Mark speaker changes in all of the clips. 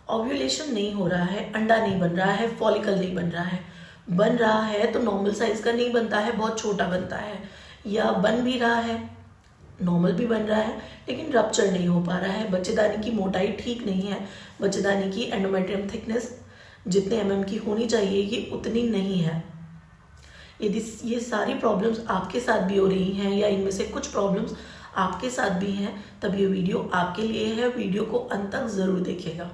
Speaker 1: Ovulation नहीं हो रहा है, अंडा नहीं बन रहा है, फॉलिकल नहीं बन रहा है तो नॉर्मल साइज का नहीं बनता है, बहुत छोटा बनता है, या बन भी रहा है, नॉर्मल भी बन रहा है लेकिन रप्चर नहीं हो पा रहा है, बच्चेदानी की मोटाई ठीक नहीं है, बच्चेदानी की एंडोमेट्रियम थिकनेस जितने की होनी चाहिए ये उतनी नहीं है। यदि ये सारी प्रॉब्लम्स आपके साथ भी हो रही हैं या इनमें से कुछ प्रॉब्लम्स आपके साथ भी हैं, तब ये वीडियो आपके लिए है। वीडियो को अंत तक ज़रूर देखिएगा।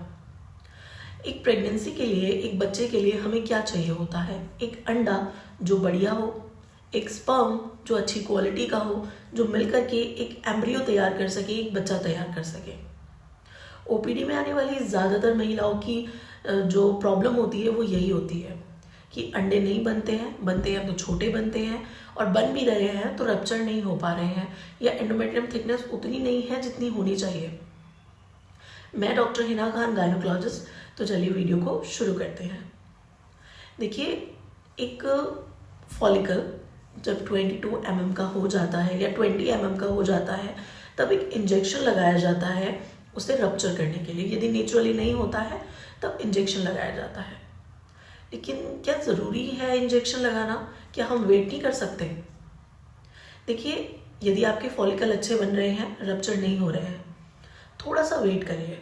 Speaker 1: एक प्रेगनेंसी के लिए, एक बच्चे के लिए हमें क्या चाहिए होता है? एक अंडा जो बढ़िया हो, एक स्पर्म जो अच्छी क्वालिटी का हो, जो मिलकर के एक एम्ब्रियो तैयार कर सके, एक बच्चा तैयार कर सके। ओपीडी में आने वाली ज़्यादातर महिलाओं की जो प्रॉब्लम होती है वो यही होती है कि अंडे नहीं बनते हैं तो छोटे बनते हैं, और बन भी रहे हैं तो रप्चर नहीं हो पा रहे हैं, या एंडोमेट्रियम थिकनेस उतनी नहीं है जितनी होनी चाहिए। मैं डॉक्टर हिना खान, गायनोकोलॉजिस्ट। तो चलिए वीडियो को शुरू करते हैं। देखिए, एक फॉलिकल जब 22 mm का हो जाता है या 20 mm का हो जाता है, तब एक इंजेक्शन लगाया जाता है उसे रप्चर करने के लिए। यदि नेचुरली नहीं होता है तब इंजेक्शन लगाया जाता है। लेकिन क्या ज़रूरी है इंजेक्शन लगाना? क्या हम वेट नहीं कर सकते? देखिए, यदि आपके फॉलिकल अच्छे बन रहे हैं, रप्चर नहीं हो रहे हैं, थोड़ा सा वेट करिए,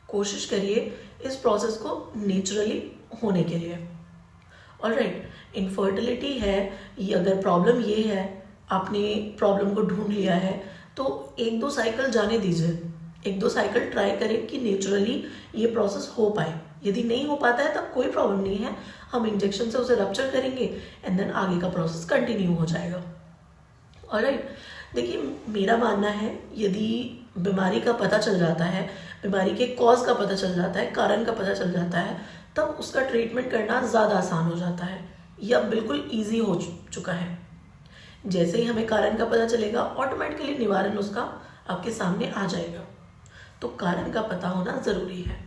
Speaker 1: कोशिश करिए इस प्रोसेस को नेचुरली होने के लिए। ऑलराइट, इनफर्टिलिटी है, ये अगर प्रॉब्लम ये है, आपने प्रॉब्लम को ढूंढ लिया है, तो 1-2 साइकिल जाने दीजिए, 1-2 साइकिल ट्राई करें कि नेचुरली ये प्रोसेस हो पाए। यदि नहीं हो पाता है तब कोई प्रॉब्लम नहीं है, हम इंजेक्शन से उसे रप्चर करेंगे एंड देन आगे का प्रोसेस कंटिन्यू हो जाएगा। ऑलराइट, देखिए, मेरा मानना है यदि बीमारी का पता चल जाता है, बीमारी के कॉज का पता चल जाता है, कारण का पता चल जाता है, तब उसका ट्रीटमेंट करना ज़्यादा आसान हो जाता है या बिल्कुल ईजी हो चुका है। जैसे ही हमें कारण का पता चलेगा, ऑटोमेटिकली निवारण उसका आपके सामने आ जाएगा। तो कारण का पता होना ज़रूरी है।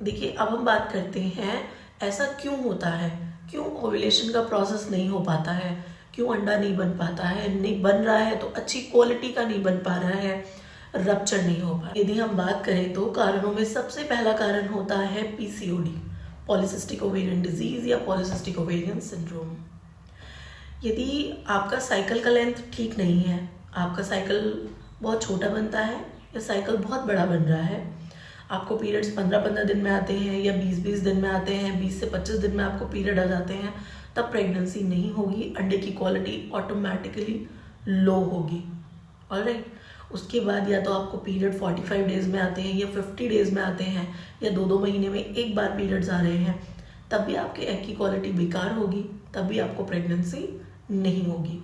Speaker 1: देखिए, अब हम बात करते हैं ऐसा क्यों होता है, क्यों ओव्यूलेशन का प्रोसेस नहीं हो पाता है, क्यों अंडा नहीं बन पाता है, नहीं बन रहा है तो अच्छी क्वालिटी का नहीं बन पा रहा है, रप्चर नहीं हो पा। यदि हम बात करें तो कारणों में सबसे पहला कारण होता है पीसीओडी, पॉलीसिस्टिक ओवेरियन डिजीज या पॉलीसिस्टिक ओवेरियन सिंड्रोम। यदि आपका साइकिल का लेंथ ठीक नहीं है, आपका साइकिल बहुत छोटा बनता है या साइकिल बहुत बड़ा बन रहा है, आपको पीरियड्स 15-15 दिन में आते हैं या 20-20 दिन में आते हैं, 20 से 25 दिन में आपको पीरियड आ जाते हैं, तब प्रेगनेंसी नहीं होगी, अंडे की क्वालिटी ऑटोमेटिकली लो होगी। ऑलराइट, उसके बाद या तो आपको पीरियड 45 डेज में आते हैं या 50 डेज में आते हैं या 2-2 महीने में एक बार पीरियड्स आ रहे हैं, तब भी आपके एग की क्वालिटी बेकार होगी, तब भी आपको प्रेगनेंसी नहीं होगी।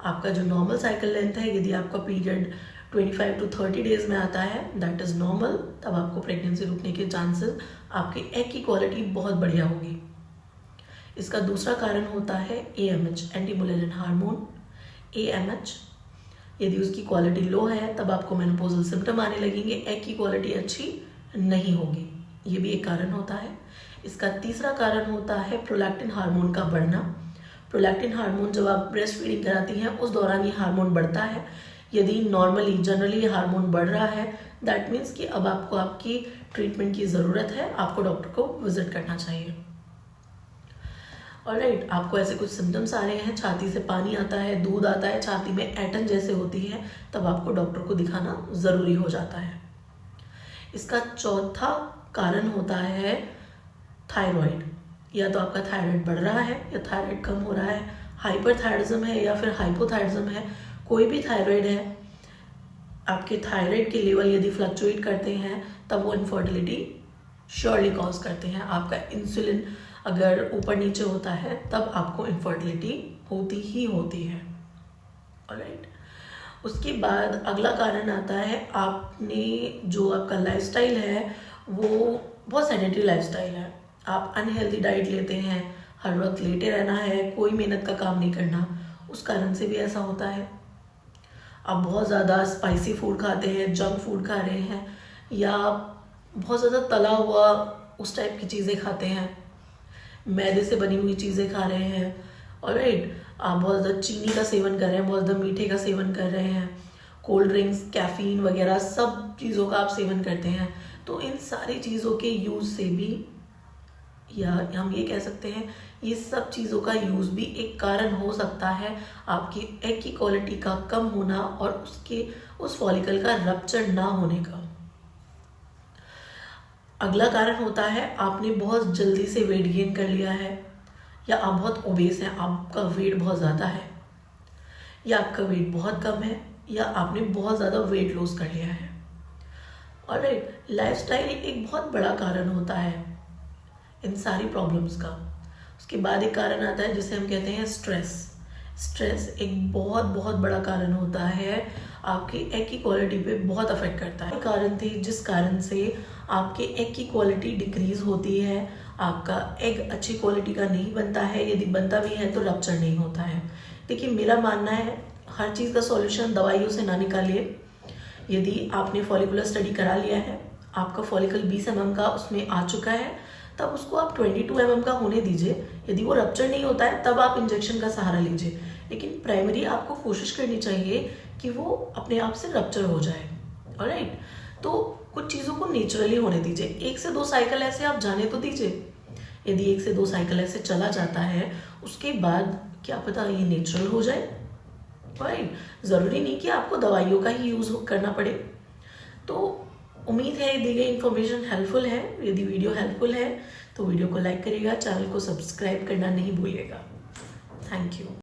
Speaker 1: आपका जो नॉर्मल साइकिल लेंथ है, यदि आपका पीरियड 25 to 30 डेज में आता है, दैट इज़ नॉर्मल, तब आपको प्रेगनेंसी रुकने के चांसेस, आपके एग की क्वालिटी बहुत बढ़िया होगी। इसका दूसरा कारण होता है AMH, एंटी मुलेरिन हार्मोन। AMH यदि उसकी क्वालिटी लो है तब आपको मेनोपॉजल सिम्टम आने लगेंगे, एग की क्वालिटी अच्छी नहीं होगी, ये भी एक कारण होता है। इसका तीसरा कारण होता है प्रोलैक्टिन हार्मोन का बढ़ना। प्रोलैक्टिन हार्मोन जब आप ब्रेस्ट फीडिंग कराती हैं उस दौरान ये हार्मोन बढ़ता है। यदि नॉर्मली जनरली ये हार्मोन बढ़ रहा है, दैट मीन्स कि अब आपको आपकी ट्रीटमेंट की ज़रूरत है, आपको डॉक्टर को विजिट करना चाहिए। ऑलराइट, आपको ऐसे कुछ सिम्टम्स आ रहे हैं, छाती से पानी आता है, दूध आता है, छाती में ऐंठन जैसे होती है, तब आपको डॉक्टर को दिखाना ज़रूरी हो जाता है। इसका चौथा कारण होता है थायराइड। या तो आपका थायराइड बढ़ रहा है या थायराइड कम हो रहा है, हाइपरथायरिज्म है या फिर हाइपोथायरिज्म है, कोई भी थायराइड है, आपके थायराइड के लेवल यदि फ्लक्चुएट करते हैं तब वो इनफर्टिलिटी श्योरली कॉज करते हैं। आपका इंसुलिन अगर ऊपर नीचे होता है तब आपको इनफर्टिलिटी होती ही होती है। ऑलराइट, उसके बाद अगला कारण आता है, आपने जो आपका लाइफस्टाइल है वो बहुत सेडेंटरी लाइफस्टाइल है, आप अनहेल्दी डाइट लेते हैं, हर वक्त लेटे रहना है, कोई मेहनत का काम नहीं करना, उस कारण से भी ऐसा होता है। आप बहुत ज़्यादा स्पाइसी फूड खाते हैं, जंक फूड खा रहे हैं, या बहुत ज़्यादा तला हुआ उस टाइप की चीज़ें खाते हैं, मैदे से बनी हुई चीज़ें खा रहे हैं। ऑलराइट, आप बहुत ज़्यादा चीनी का सेवन कर रहे हैं, बहुत ज़्यादा मीठे का सेवन कर रहे हैं, कोल्ड ड्रिंक्स, कैफीन वगैरह सब चीज़ों का आप सेवन करते हैं, तो इन सारी चीज़ों के यूज़ से भी, या हम ये कह सकते हैं ये सब चीज़ों का यूज़ भी एक कारण हो सकता है आपकी एग की क्वालिटी का कम होना और उस फॉलिकल का रप्चर ना होने का। अगला कारण होता है आपने बहुत जल्दी से वेट गेन कर लिया है, या आप बहुत ओबेस हैं, आपका वेट बहुत ज़्यादा है, या आपका वेट बहुत कम है, या आपने बहुत ज़्यादा वेट लॉस कर लिया है। ऑलराइट, लाइफस्टाइल एक बहुत बड़ा कारण होता है इन सारी प्रॉब्लम्स का। उसके बाद एक कारण आता है जिसे हम कहते हैं स्ट्रेस। स्ट्रेस एक बहुत बहुत बड़ा कारण होता है, आपके एग की क्वालिटी पे बहुत अफेक्ट करता है। कारण थे जिस कारण से आपके एग की क्वालिटी डिक्रीज होती है, आपका एग अच्छी क्वालिटी का नहीं बनता है, यदि बनता भी है तो रप्चर नहीं होता है। देखिए, मेरा मानना है हर चीज़ का सॉल्यूशन दवाइयों से ना निकालिए। यदि आपने फॉलिकुलर स्टडी करा लिया है, आपका फॉलिकल 20 mm का उसमें आ चुका है, तब उसको आप 22 mm का होने दीजिए। यदि वो रप्चर नहीं होता है तब आप इंजेक्शन का सहारा लीजिए, लेकिन प्राइमरी आपको कोशिश करनी चाहिए कि वो अपने आप से रप्चर हो जाए। ऑलराइट, तो कुछ चीज़ों को नेचुरली होने दीजिए। 1 से 2 साइकिल ऐसे आप जाने तो दीजिए। यदि 1 से 2 साइकिल ऐसे चला जाता है, उसके बाद क्या पता ये नेचुरल हो जाए। राइट, ज़रूरी नहीं कि आपको दवाइयों का ही यूज़ करना पड़े। तो उम्मीद है दी गई इन्फॉर्मेशन हेल्पफुल है। यदि वीडियो हेल्पफुल है तो वीडियो को लाइक करिएगा, चैनल को सब्सक्राइब करना नहीं भूलिएगा। Thank you.